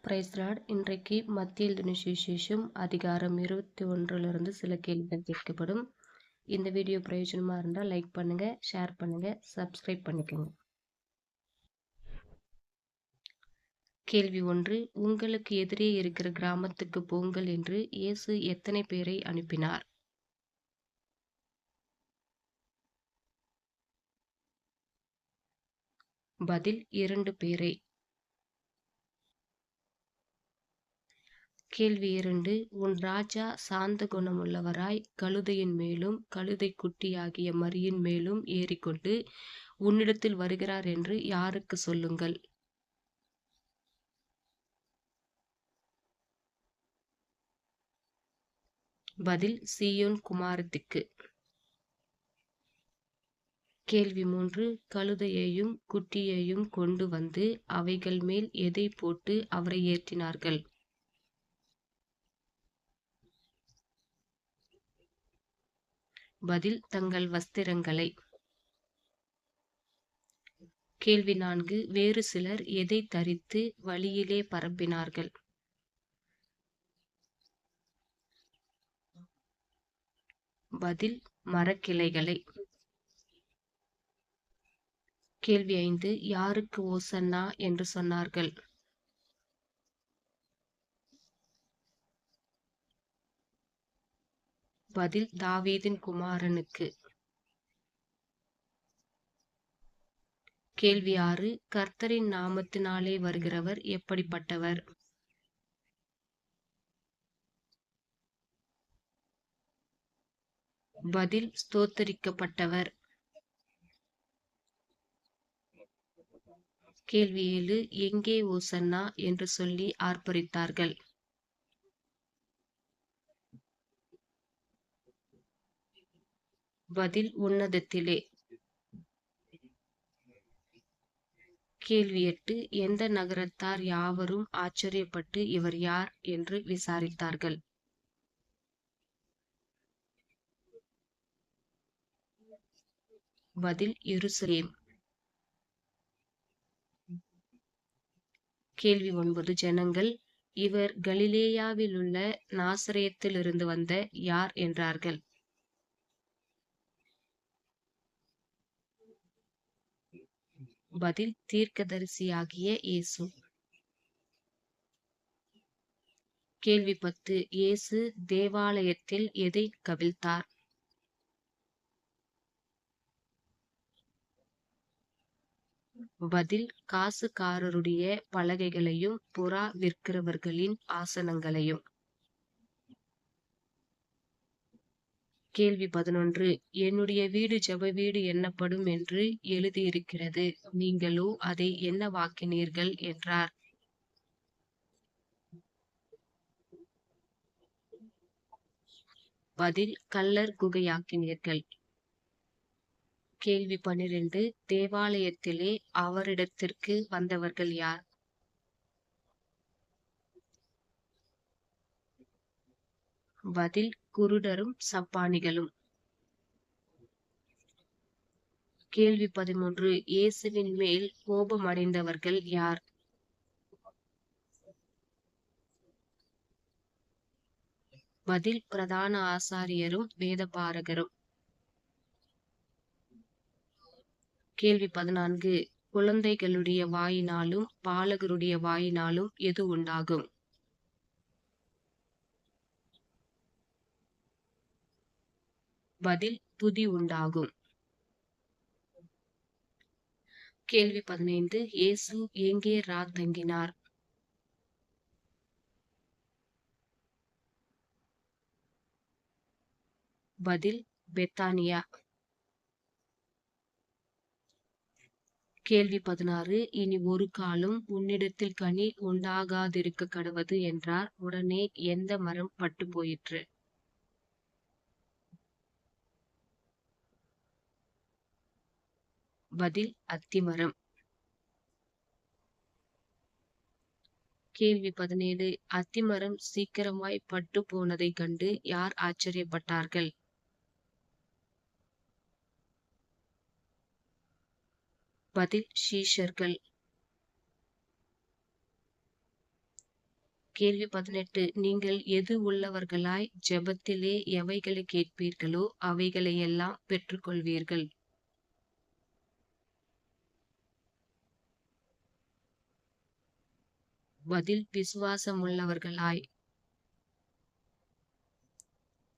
Price Lord. இன்றைக்கு மத்திய எழுதின சுவிசேஷம் அதிகாரம் 21 சில கேள்விகள் கேட்கப்படும். இந்த வீடியோ பிரயோஜனமா இருந்தால் லைக் பண்ணுங்க, ஷேர் பண்ணுங்க, சப்ஸ்கிரைப் பண்ணிக்கோங்க. கேள்வி 1. உங்களுக்கு எதிரே இருக்கிற கிராமத்துக்கு போங்கள் என்று இயேசு எத்தனை பேரை அனுப்பினார்? பதில் 2 பேரை. கேள்வி 2. உன் ராஜா சாந்த குணமுள்ளவராய் கழுதையின் மேலும் கழுதை குட்டியாகிய மரியின் மேலும் ஏறிக்கொண்டு உன்னிடத்தில் வருகிறார் என்று யாருக்கு சொல்லுங்கள்? பதில் சீயோன் குமாரத்திக்கு. கேள்வி 3. கழுதையையும் குட்டியையும் கொண்டு வந்து அவைகள் மேல் எதை போட்டு அவரை ஏற்றினார்கள்? பதில் தங்கள் வஸ்திரங்களை. கேள்வி 4. வேறு சிலர் எதை தரித்து வழியிலே பரப்பினார்கள்? பதில் மரக்கிளைகளை. கேள்வி 5. யாருக்கு ஓசன்னா என்று சொன்னார்கள்? பதில் தாவீதின் குமாரனுக்கு. கேள்வி 6. கர்த்தரின் நாமத்தினாலே வருகிறவர் எப்படிப்பட்டவர்? பதில் ஸ்தோத்தரிக்கப்பட்டவர். கேள்வி 7. எங்கே ஓசன்னா என்று சொல்லி ஆர்ப்பரித்தார்கள்? பதில் உன்னதத்திலே. கேள்வி 8. எந்த நகரத்தார் யாவரும் ஆச்சரியப்பட்டு இவர் யார் என்று விசாரித்தார்கள்? பதில் எருசலேம். கேள்வி 9. ஜனங்கள் இவர் கலிலேயாவில் உள்ள நாசரேத்திலிருந்து வந்த யார் என்றார்கள்? பதில் தீர்க்கதரிசியாகிய இயேசு. கேள்வி 10. இயேசு தேவாலயத்தில் எதை கவிழ்த்தார்? பதில் காசுக்காரருடைய பலகைகளையும் புறா விற்கிறவர்களின் ஆசனங்களையும். கேள்வி 11. என்னுடைய வீடு ஜெப வீடு என்னப்படும் என்று எழுதியிருக்கிறது, நீங்களோ அதை என்னவாக்கினீர்கள் என்றார்? பதில் கள்ளர் குகையாக்கினீர்கள். கேள்வி 12. தேவாலயத்திலே அவரிடத்திற்கு வந்தவர்கள் யார்? பதில் குருடரும் சப்பாணிகளும். கேள்வி 13. இயேசுவின் மேல் கோபமடைந்தவர்கள் யார்? பதில் பிரதான ஆசாரியரும் வேதபாரகரும். கேள்வி 14. குழந்தைகளுடைய வாயினாலும் பாலகருடைய வாயினாலும் எது உண்டாகும்? பதில் துதி உண்டாகும். கேள்வி 15. இயேசு எங்கே தங்கினார்? பதில் பெத்தானியா. கேள்வி 16. இனி ஒரு காலும் உன்னிடத்தில் கனி உண்டாகாதிருக்க கடவது என்றார். உடனே எந்த மரம் பட்டு போயிற்று? பதில் அத்திமரம். கேள்வி 17. அத்திமரம் சீக்கிரமாய் பட்டு போனதை கண்டு யார் ஆச்சரியப்பட்டார்கள்? பதில் சீஷர்கள். கேள்வி 18. நீங்கள் எது உள்ளவர்களாய் ஜெபத்திலே எவைகளை கேட்பீர்களோ அவைகளை எல்லாம் பெற்றுக்கொள்வீர்கள். பதில் விசுவாசம் உள்ளவர்களாய்.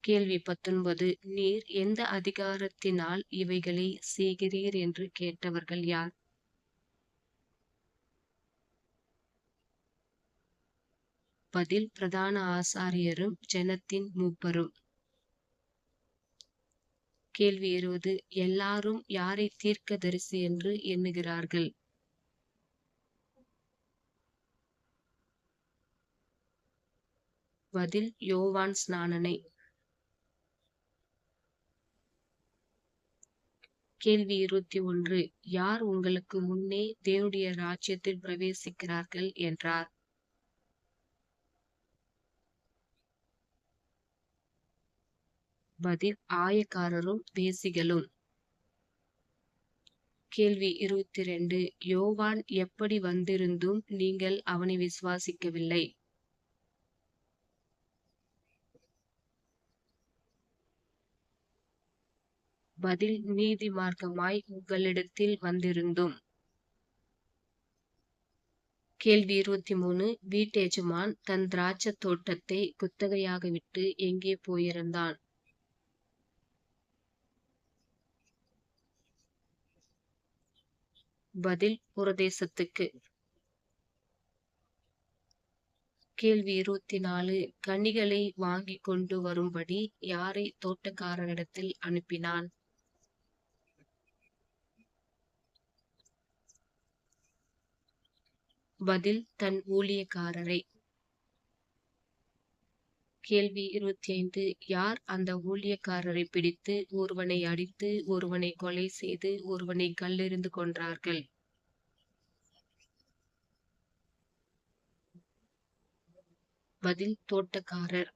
கேள்வி 19. நீர் எந்த அதிகாரத்தினால் இவைகளை செய்கிறீர் என்று கேட்டவர்கள் யார்? பதில் பிரதான ஆசாரியரும் ஜனத்தின் மூப்பரும். கேள்வி 20. எல்லாரும் யாரை தீர்க்கதரிசி என்று எண்ணுகிறார்கள்? பதில் யோவான் ஸ்நானனை. கேள்வி 21. யார் உங்களுக்கு முன்னே தேவனுடைய ராஜ்யத்தில் பிரவேசிக்கிறார்கள் என்றார்? பதில் ஆயக்காரரும் வேசிகளும். கேள்வி 22. யோவான் எப்படி வந்திருந்தும் நீங்கள் அவனை விசுவாசிக்கவில்லை? பதில் நீதி மார்க்கமாய் உங்களிடத்தில் வந்திருந்தும். கேள்வி 23. வீட்டெஜமான் தன் திராட்சை தோட்டத்தை குத்தகையாக விட்டு எங்கே போயிருந்தான்? பதில் புரதேசத்துக்கு. கேள்வி 24. கனிகளை வாங்கி கொண்டு வரும்படி யாரை தோட்டக்காரனிடத்தில் அனுப்பினான்? பதில் தன் ஊழியக்காரரை. கேள்வி 25. யார் அந்த ஊழியக்காரரை பிடித்து ஒருவனை அடித்து ஒருவனை கொலை செய்து ஒருவனை கல்லெறிந்து கொன்றார்கள்? பதில் தோட்டக்காரர்.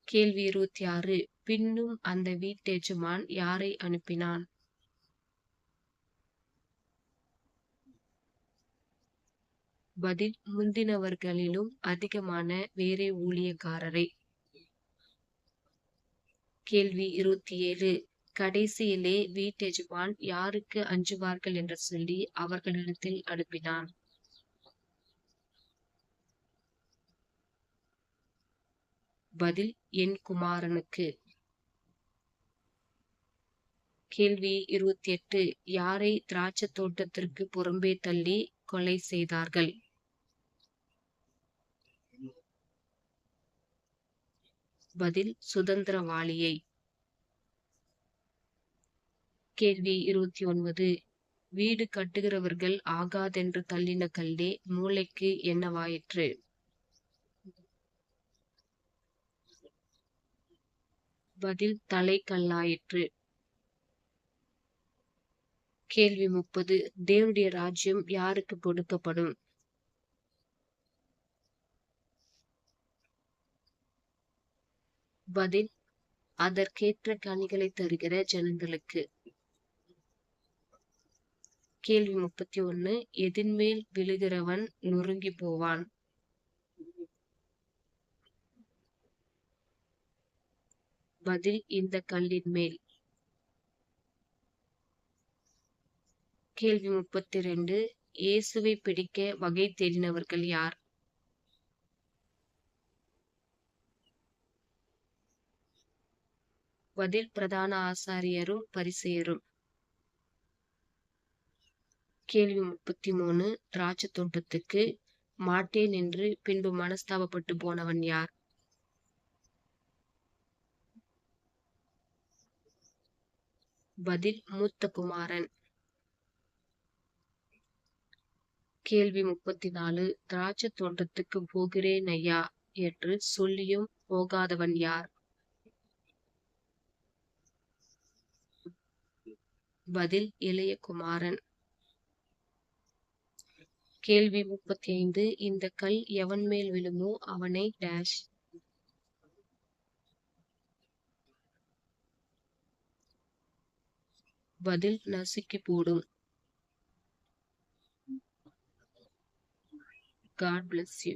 கேள்வி 26. பின்னும் அந்த வீட்டெஜமான் யாரை அனுப்பினான்? பதில் முந்தினவர்களிலும் அதிகமான வேறே ஊழியக்காரரை. கேள்வி 27. கடைசியிலே வீட்டெஜமான் யாருக்கு அஞ்சுவார்கள் என்று சொல்லி அவர்களிடத்தில் அனுப்பினான்? பதில் என் குமாரனுக்கு. கேள்வி 28. யாரை திராட்சை தோட்டத்திற்கு புறம்பே தள்ளி கொலை செய்தார்கள்? பதில் சுதந்திரவாளியை. கேள்வி 29. வீடு கட்டுகிறவர்கள் ஆகாதென்று தள்ளின கல்லே மூளைக்கு என்னவாயிற்று? பதில் தலைக்கல்லாயிற்று. கேள்வி 30. தேவனுடைய ராஜ்யம் யாருக்கு கொடுக்கப்படும்? பதில் அதற்கேற்ற கனிகளை தருகிற ஜனங்களுக்கு. கேள்வி 31. எதின்மேல் விழுகிறவன் நொறுங்கி போவான்? பதில் இந்த கல்லின் மேல். கேள்வி 32. இயேசுவை பிடிக்க வகை தேடினவர்கள் யார்? பதில் பிரதான ஆசாரியரும் பரிசேயரும். கேள்வி 33. திராட்சை தோட்டத்துக்கு மாட்டேன் என்று பின்பு மனஸ்தாபப்பட்டு போனவன் யார்? பதில் மூத்த குமாரன். கேள்வி 34. திராட்சை தோட்டத்துக்கு போகிறேன் ஐயா என்று சொல்லியும் போகாதவன் யார்? பதில் இளைய குமாரன். கேள்வி 35. இந்த கல் எவன் மேல் விழுமோ அவனை டேஷ். பதில் நசுக்கி போடும். God bless you.